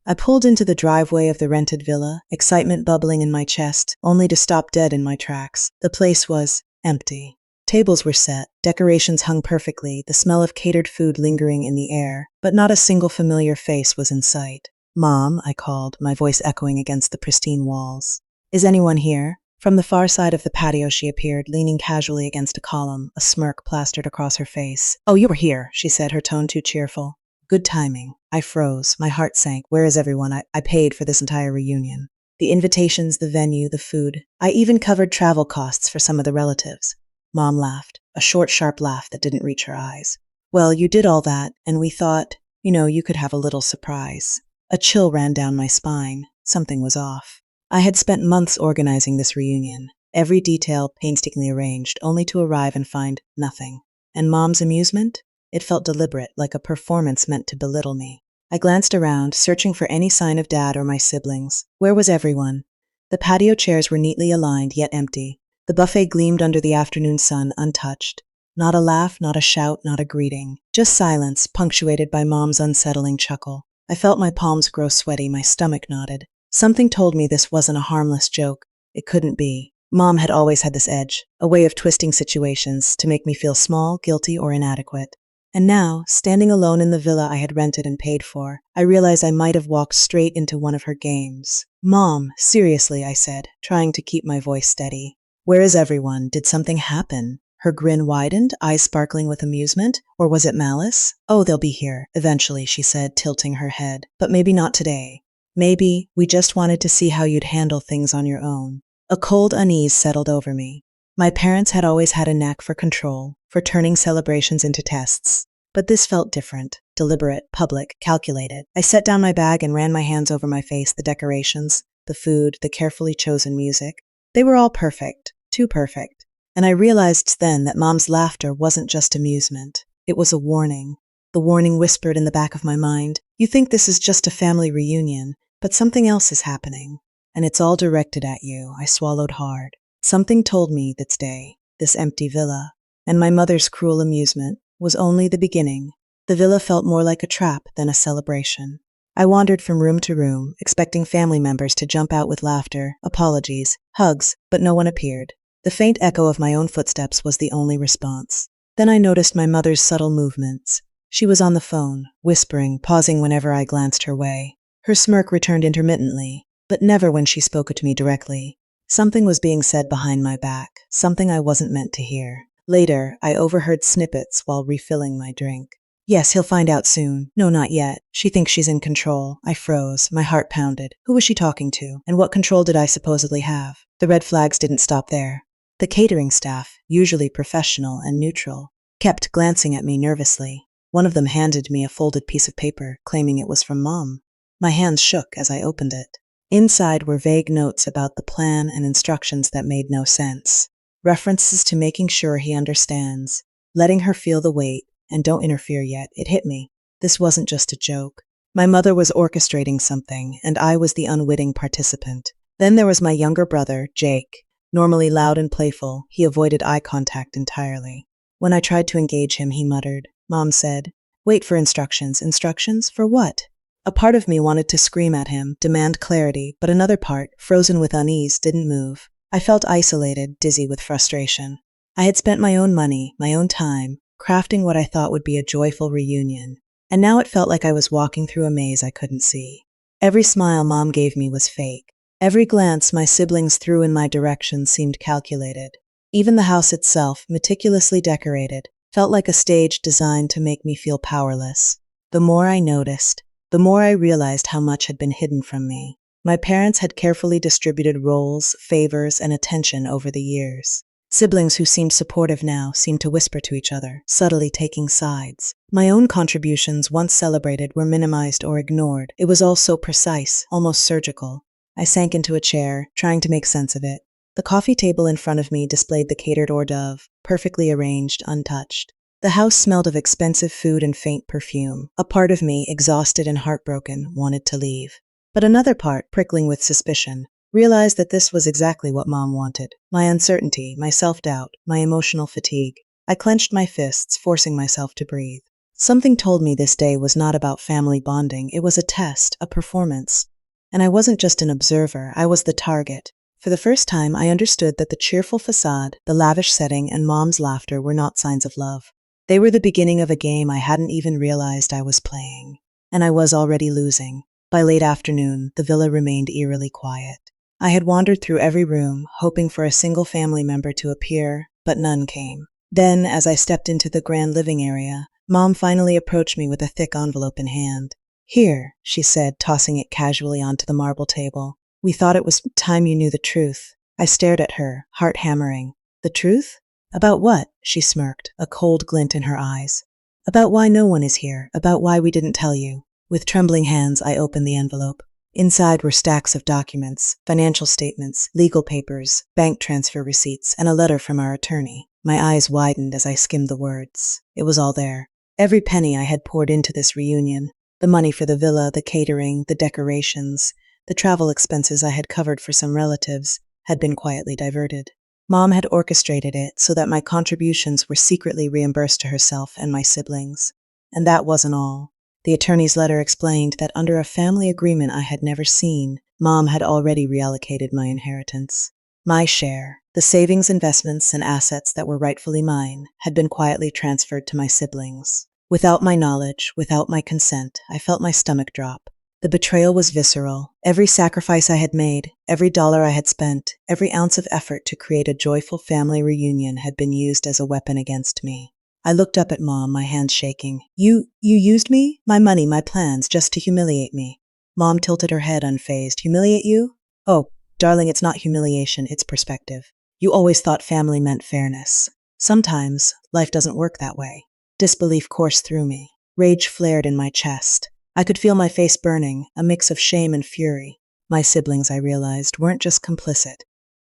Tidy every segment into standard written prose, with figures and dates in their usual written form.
I pulled into the driveway of the rented villa, excitement bubbling in my chest, only to stop dead in my tracks. The place was empty. Tables were set, decorations hung perfectly, the smell of catered food lingering in the air, but not a single familiar face was in sight. "Mom," I called, my voice echoing against the pristine walls. "Is anyone here?" From the far side of the patio she appeared, leaning casually against a column, a smirk plastered across her face. "Oh, you were here," she said, her tone too cheerful. Good timing. I froze. My heart sank. Where is everyone? I paid for this entire reunion. The invitations, the venue, the food. I even covered travel costs for some of the relatives. Mom laughed, a short, sharp laugh that didn't reach her eyes. "Well, you did all that, and we thought, you could have a little surprise." A chill ran down my spine. Something was off. I had spent months organizing this reunion, every detail painstakingly arranged, only to arrive and find nothing. And Mom's amusement? It felt deliberate, like a performance meant to belittle me. I glanced around, searching for any sign of Dad or my siblings. Where was everyone? The patio chairs were neatly aligned, yet empty. The buffet gleamed under the afternoon sun, untouched. Not a laugh, not a shout, not a greeting. Just silence, punctuated by Mom's unsettling chuckle. I felt my palms grow sweaty, my stomach knotted. Something told me this wasn't a harmless joke. It couldn't be. Mom had always had this edge, a way of twisting situations to make me feel small, guilty, or inadequate. And now, standing alone in the villa I had rented and paid for, I realized I might have walked straight into one of her games. "Mom, seriously," I said, trying to keep my voice steady. "Where is everyone? Did something happen?" Her grin widened, eyes sparkling with amusement. Or was it malice? "Oh, they'll be here, eventually," she said, tilting her head. "But maybe not today. Maybe we just wanted to see how you'd handle things on your own." A cold unease settled over me. My parents had always had a knack for control, for turning celebrations into tests. But this felt different, deliberate, public, calculated. I set down my bag and ran my hands over my face, the decorations, the food, the carefully chosen music. They were all perfect, too perfect. And I realized then that Mom's laughter wasn't just amusement. It was a warning. The warning whispered in the back of my mind, "You think this is just a family reunion, but something else is happening. And it's all directed at you." I swallowed hard. Something told me this day, this empty villa, and my mother's cruel amusement, was only the beginning. The villa felt more like a trap than a celebration. I wandered from room to room, expecting family members to jump out with laughter, apologies, hugs, but no one appeared. The faint echo of my own footsteps was the only response. Then I noticed my mother's subtle movements. She was on the phone, whispering, pausing whenever I glanced her way. Her smirk returned intermittently, but never when she spoke to me directly. Something was being said behind my back, something I wasn't meant to hear. Later, I overheard snippets while refilling my drink. "Yes, he'll find out soon. No, not yet. She thinks she's in control." I froze. My heart pounded. Who was she talking to? And what control did I supposedly have? The red flags didn't stop there. The catering staff, usually professional and neutral, kept glancing at me nervously. One of them handed me a folded piece of paper, claiming it was from Mom. My hands shook as I opened it. Inside were vague notes about the plan and instructions that made no sense. References to making sure he understands, letting her feel the weight, and don't interfere yet. It hit me. This wasn't just a joke. My mother was orchestrating something, and I was the unwitting participant. Then there was my younger brother, Jake. Normally loud and playful, he avoided eye contact entirely. When I tried to engage him, he muttered. Mom said, "Wait for instructions." Instructions? For what? A part of me wanted to scream at him, demand clarity, but another part, frozen with unease, didn't move. I felt isolated, dizzy with frustration. I had spent my own money, my own time, crafting what I thought would be a joyful reunion, and now it felt like I was walking through a maze I couldn't see. Every smile Mom gave me was fake. Every glance my siblings threw in my direction seemed calculated. Even the house itself, meticulously decorated, felt like a stage designed to make me feel powerless. The more I noticed, the more I realized how much had been hidden from me. My parents had carefully distributed roles, favors, and attention over the years. Siblings who seemed supportive now seemed to whisper to each other, subtly taking sides. My own contributions, once celebrated, were minimized or ignored. It was all so precise, almost surgical. I sank into a chair, trying to make sense of it. The coffee table in front of me displayed the catered hors d'oeuvre, perfectly arranged, untouched. The house smelled of expensive food and faint perfume. A part of me, exhausted and heartbroken, wanted to leave. But another part, prickling with suspicion, realized that this was exactly what Mom wanted. My uncertainty, my self-doubt, my emotional fatigue. I clenched my fists, forcing myself to breathe. Something told me this day was not about family bonding. It was a test, a performance. And I wasn't just an observer, I was the target. For the first time, I understood that the cheerful facade, the lavish setting, and Mom's laughter were not signs of love. They were the beginning of a game I hadn't even realized I was playing. And I was already losing. By late afternoon, the villa remained eerily quiet. I had wandered through every room, hoping for a single family member to appear, but none came. Then, as I stepped into the grand living area, Mom finally approached me with a thick envelope in hand. "Here," she said, tossing it casually onto the marble table. "We thought it was time you knew the truth." I stared at her, heart hammering. "The truth? About what?" she smirked, a cold glint in her eyes. "About why no one is here, about why we didn't tell you." With trembling hands, I opened the envelope. Inside were stacks of documents, financial statements, legal papers, bank transfer receipts, and a letter from our attorney. My eyes widened as I skimmed the words. It was all there. Every penny I had poured into this reunion. The money for the villa, the catering, the decorations, the travel expenses I had covered for some relatives, had been quietly diverted. Mom had orchestrated it so that my contributions were secretly reimbursed to herself and my siblings. And that wasn't all. The attorney's letter explained that under a family agreement I had never seen, Mom had already reallocated my inheritance. My share, the savings, investments, and assets that were rightfully mine, had been quietly transferred to my siblings. Without my knowledge, without my consent, I felt my stomach drop. The betrayal was visceral. Every sacrifice I had made, every dollar I had spent, every ounce of effort to create a joyful family reunion had been used as a weapon against me. I looked up at Mom, my hands shaking. You used me? My money, my plans, just to humiliate me." Mom tilted her head unfazed. "Humiliate you? Oh, darling, it's not humiliation, it's perspective. You always thought family meant fairness. Sometimes, life doesn't work that way." Disbelief coursed through me. Rage flared in my chest. I could feel my face burning, a mix of shame and fury. My siblings, I realized, weren't just complicit.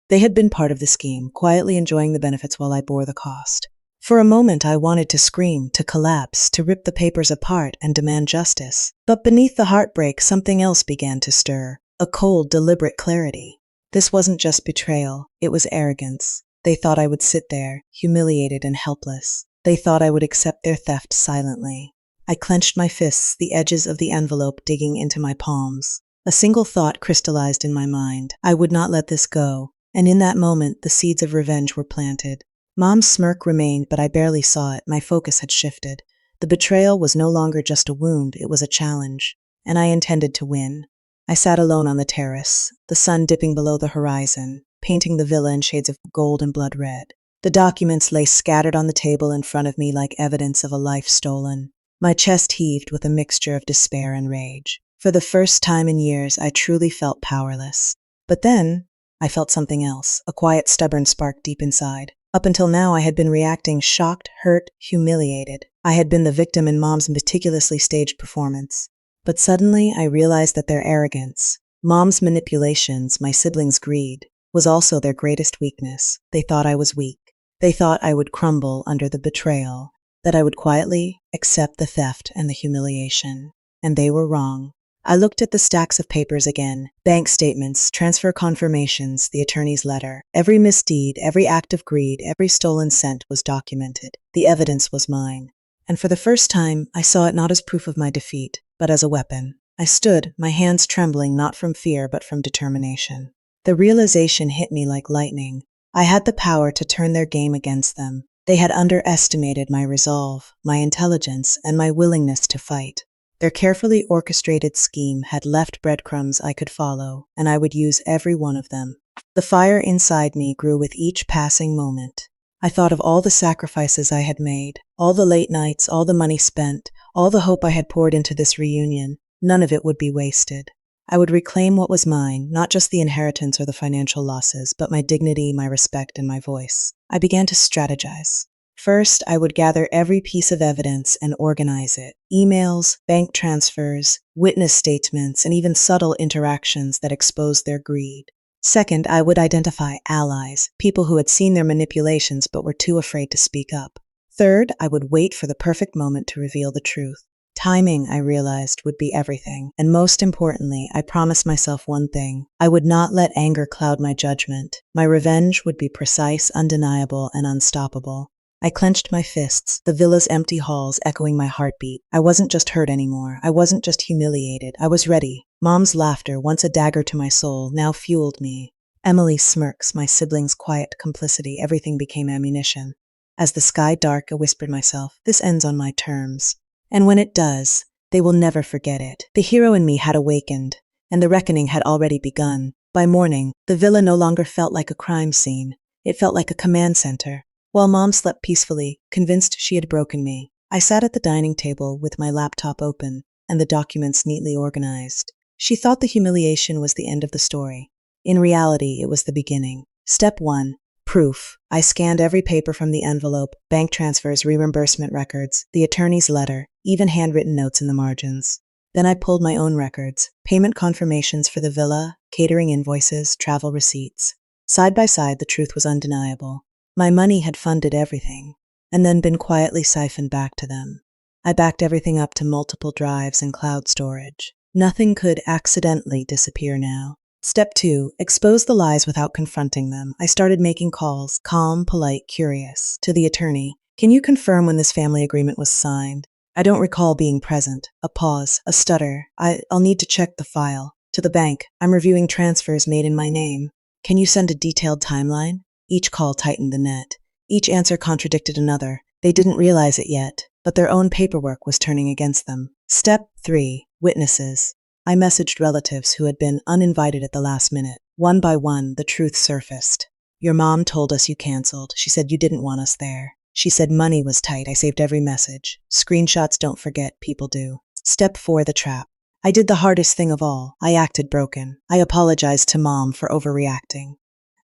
They had been part of the scheme, quietly enjoying the benefits while I bore the cost. For a moment, I wanted to scream, to collapse, to rip the papers apart and demand justice. But beneath the heartbreak, something else began to stir. A cold, deliberate clarity. This wasn't just betrayal, it was arrogance. They thought I would sit there, humiliated and helpless. They thought I would accept their theft silently. I clenched my fists, the edges of the envelope digging into my palms. A single thought crystallized in my mind. I would not let this go. And in that moment, the seeds of revenge were planted. Mom's smirk remained, but I barely saw it. My focus had shifted. The betrayal was no longer just a wound, it was a challenge. And I intended to win. I sat alone on the terrace, the sun dipping below the horizon, painting the villa in shades of gold and blood red. The documents lay scattered on the table in front of me like evidence of a life stolen. My chest heaved with a mixture of despair and rage. For the first time in years, I truly felt powerless. But then, I felt something else, a quiet, stubborn spark deep inside. Up until now, I had been reacting shocked, hurt, humiliated. I had been the victim in Mom's meticulously staged performance. But suddenly, I realized that their arrogance, Mom's manipulations, my siblings' greed, was also their greatest weakness. They thought I was weak. They thought I would crumble under the betrayal, that I would quietly accept the theft and the humiliation. And they were wrong. I looked at the stacks of papers again. Bank statements, transfer confirmations, the attorney's letter. Every misdeed, every act of greed, every stolen cent was documented. The evidence was mine. And for the first time, I saw it not as proof of my defeat, but as a weapon. I stood, my hands trembling not from fear but from determination. The realization hit me like lightning. I had the power to turn their game against them. They had underestimated my resolve, my intelligence, and my willingness to fight. Their carefully orchestrated scheme had left breadcrumbs I could follow, and I would use every one of them. The fire inside me grew with each passing moment. I thought of all the sacrifices I had made, all the late nights, all the money spent, all the hope I had poured into this reunion. None of it would be wasted. I would reclaim what was mine, not just the inheritance or the financial losses, but my dignity, my respect, and my voice. I began to strategize. First, I would gather every piece of evidence and organize it. Emails, bank transfers, witness statements, and even subtle interactions that exposed their greed. Second, I would identify allies, people who had seen their manipulations but were too afraid to speak up. Third, I would wait for the perfect moment to reveal the truth. Timing, I realized, would be everything. And most importantly, I promised myself one thing. I would not let anger cloud my judgment. My revenge would be precise, undeniable, and unstoppable. I clenched my fists, the villa's empty halls echoing my heartbeat. I wasn't just hurt anymore. I wasn't just humiliated. I was ready. Mom's laughter, once a dagger to my soul, now fueled me. Emily's smirks, my siblings' quiet complicity, everything became ammunition. As the sky dark, I whispered myself, this ends on my terms. And when it does, they will never forget it. The hero in me had awakened, and the reckoning had already begun. By morning, the villa no longer felt like a crime scene. It felt like a command center. While Mom slept peacefully, convinced she had broken me, I sat at the dining table with my laptop open and the documents neatly organized. She thought the humiliation was the end of the story. In reality, it was the beginning. Step 1. Proof. I scanned every paper from the envelope, bank transfers, reimbursement records, the attorney's letter, even handwritten notes in the margins. Then I pulled my own records, payment confirmations for the villa, catering invoices, travel receipts. Side by side, the truth was undeniable. My money had funded everything, and then been quietly siphoned back to them. I backed everything up to multiple drives and cloud storage. Nothing could accidentally disappear now. Step 2. Expose the lies without confronting them. I started making calls, calm, polite, curious, to the attorney. Can you confirm when this family agreement was signed? I don't recall being present. A pause, a stutter. I'll need to check the file. To the bank. I'm reviewing transfers made in my name. Can you send a detailed timeline? Each call tightened the net. Each answer contradicted another. They didn't realize it yet, but their own paperwork was turning against them. Step 3. Witnesses. I messaged relatives who had been uninvited at the last minute. One by one, the truth surfaced. Your mom told us you canceled. She said you didn't want us there. She said money was tight. I saved every message. Screenshots don't forget, people do. Step 4. The trap. I did the hardest thing of all. I acted broken. I apologized to Mom for overreacting.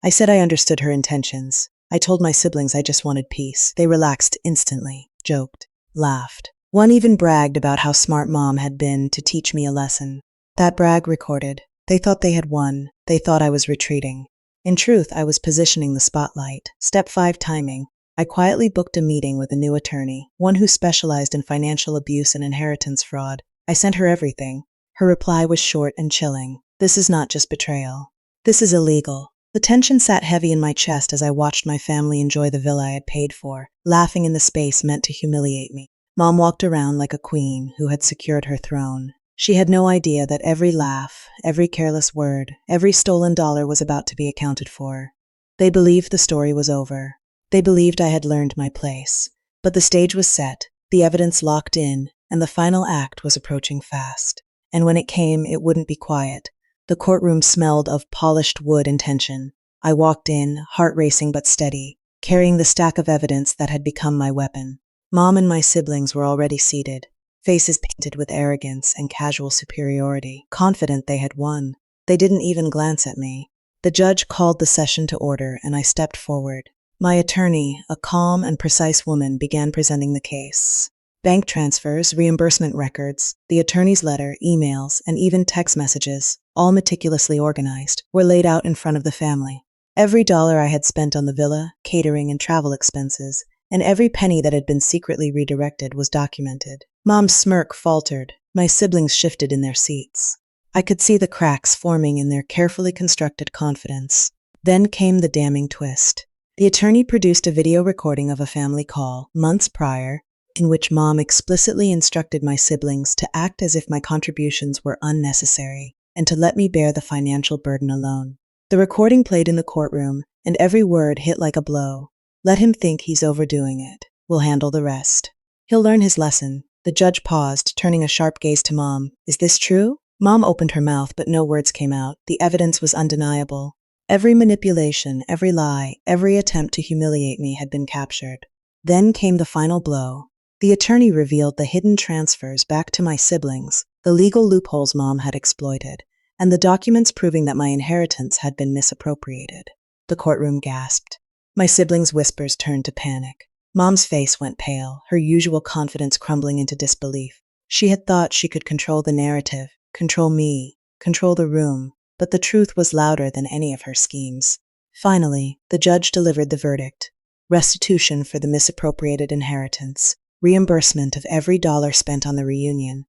I said I understood her intentions. I told my siblings I just wanted peace. They relaxed instantly, joked, laughed. One even bragged about how smart Mom had been to teach me a lesson. That brag recorded. They thought they had won. They thought I was retreating. In truth, I was positioning the spotlight. Step 5. Timing. I quietly booked a meeting with a new attorney, one who specialized in financial abuse and inheritance fraud. I sent her everything. Her reply was short and chilling. This is not just betrayal. This is illegal. The tension sat heavy in my chest as I watched my family enjoy the villa I had paid for, laughing in the space meant to humiliate me. Mom walked around like a queen who had secured her throne. She had no idea that every laugh, every careless word, every stolen dollar was about to be accounted for. They believed the story was over. They believed I had learned my place. But the stage was set, the evidence locked in, and the final act was approaching fast. And when it came, it wouldn't be quiet. The courtroom smelled of polished wood and tension. I walked in, heart racing but steady, carrying the stack of evidence that had become my weapon. Mom and my siblings were already seated, faces painted with arrogance and casual superiority, confident they had won. They didn't even glance at me. The judge called the session to order, and I stepped forward. My attorney, a calm and precise woman, began presenting the case. Bank transfers, reimbursement records, the attorney's letter, emails, and even text messages, all meticulously organized, were laid out in front of the family. Every dollar I had spent on the villa, catering, and travel expenses, and every penny that had been secretly redirected was documented. Mom's smirk faltered. My siblings shifted in their seats. I could see the cracks forming in their carefully constructed confidence. Then came the damning twist. The attorney produced a video recording of a family call, months prior, in which Mom explicitly instructed my siblings to act as if my contributions were unnecessary and to let me bear the financial burden alone. The recording played in the courtroom, and every word hit like a blow. Let him think he's overdoing it. We'll handle the rest. He'll learn his lesson. The judge paused, turning a sharp gaze to Mom. Is this true? Mom opened her mouth, but no words came out. The evidence was undeniable. Every manipulation, every lie, every attempt to humiliate me had been captured. Then came the final blow. The attorney revealed the hidden transfers back to my siblings, the legal loopholes Mom had exploited, and the documents proving that my inheritance had been misappropriated. The courtroom gasped. My siblings' whispers turned to panic. Mom's face went pale, her usual confidence crumbling into disbelief. She had thought she could control the narrative, control me, control the room, but the truth was louder than any of her schemes. Finally, the judge delivered the verdict. Restitution for the misappropriated inheritance, reimbursement of every dollar spent on the reunion,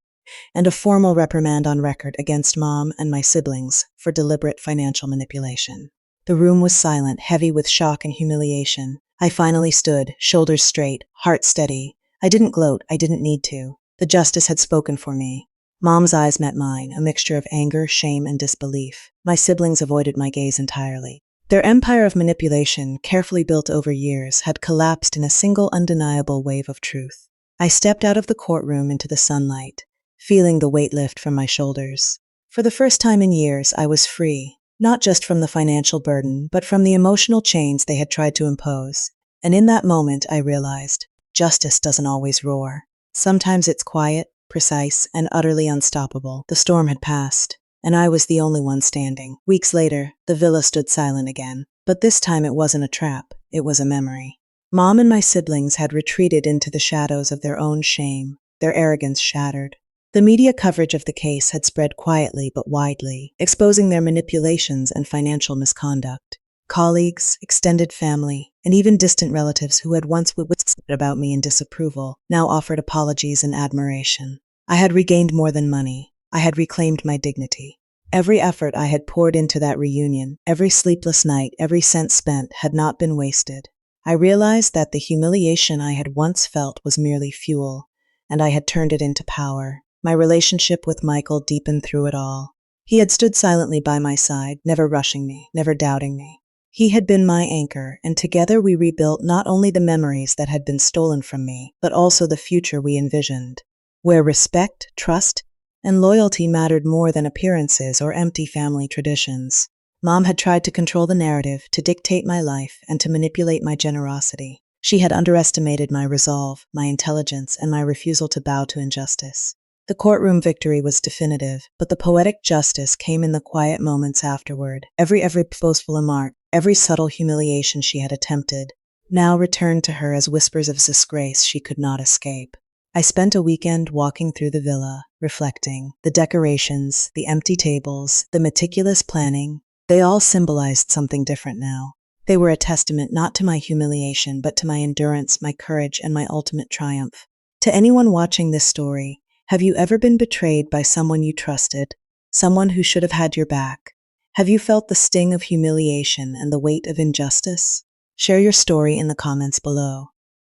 and a formal reprimand on record against Mom and my siblings for deliberate financial manipulation. The room was silent, heavy with shock and humiliation. I finally stood, shoulders straight, heart steady. I didn't gloat, I didn't need to. The justice had spoken for me. Mom's eyes met mine, a mixture of anger, shame, and disbelief. My siblings avoided my gaze entirely. Their empire of manipulation, carefully built over years, had collapsed in a single undeniable wave of truth. I stepped out of the courtroom into the sunlight, feeling the weight lift from my shoulders. For the first time in years, I was free, not just from the financial burden, but from the emotional chains they had tried to impose. And in that moment, I realized, justice doesn't always roar. Sometimes it's quiet, precise, and utterly unstoppable. The storm had passed, and I was the only one standing. Weeks later, the villa stood silent again. But this time it wasn't a trap, it was a memory. Mom and my siblings had retreated into the shadows of their own shame, their arrogance shattered. The media coverage of the case had spread quietly but widely, exposing their manipulations and financial misconduct. Colleagues, extended family, and even distant relatives who had once whispered about me in disapproval now offered apologies and admiration. I had regained more than money. I had reclaimed my dignity. Every effort I had poured into that reunion, every sleepless night, every cent spent had not been wasted. I realized that the humiliation I had once felt was merely fuel, and I had turned it into power. My relationship with Michael deepened through it all. He had stood silently by my side, never rushing me, never doubting me. He had been my anchor, and together we rebuilt not only the memories that had been stolen from me, but also the future we envisioned, where respect, trust, and loyalty mattered more than appearances or empty family traditions. Mom had tried to control the narrative, to dictate my life, and to manipulate my generosity. She had underestimated my resolve, my intelligence, and my refusal to bow to injustice. The courtroom victory was definitive, but the poetic justice came in the quiet moments afterward. Every boastful remark, every subtle humiliation she had attempted, now returned to her as whispers of disgrace she could not escape. I spent a weekend walking through the villa, reflecting. The decorations, the empty tables, the meticulous planning, they all symbolized something different now. They were a testament not to my humiliation, but to my endurance, my courage, and my ultimate triumph. To anyone watching this story, have you ever been betrayed by someone you trusted, someone who should have had your back? Have you felt the sting of humiliation and the weight of injustice? Share your story in the comments below.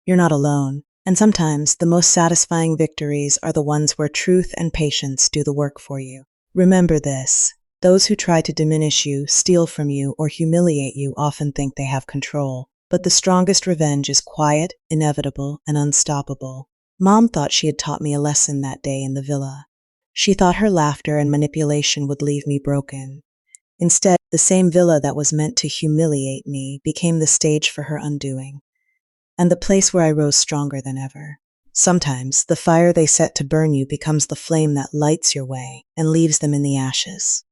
You're not alone, and sometimes the most satisfying victories are the ones where truth and patience do the work for you. Remember this: those who try to diminish you, steal from you, or humiliate you often think they have control. But the strongest revenge is quiet, inevitable, and unstoppable. Mom thought she had taught me a lesson that day in the villa. She thought her laughter and manipulation would leave me broken. Instead, the same villa that was meant to humiliate me became the stage for her undoing, and the place where I rose stronger than ever. Sometimes, the fire they set to burn you becomes the flame that lights your way and leaves them in the ashes.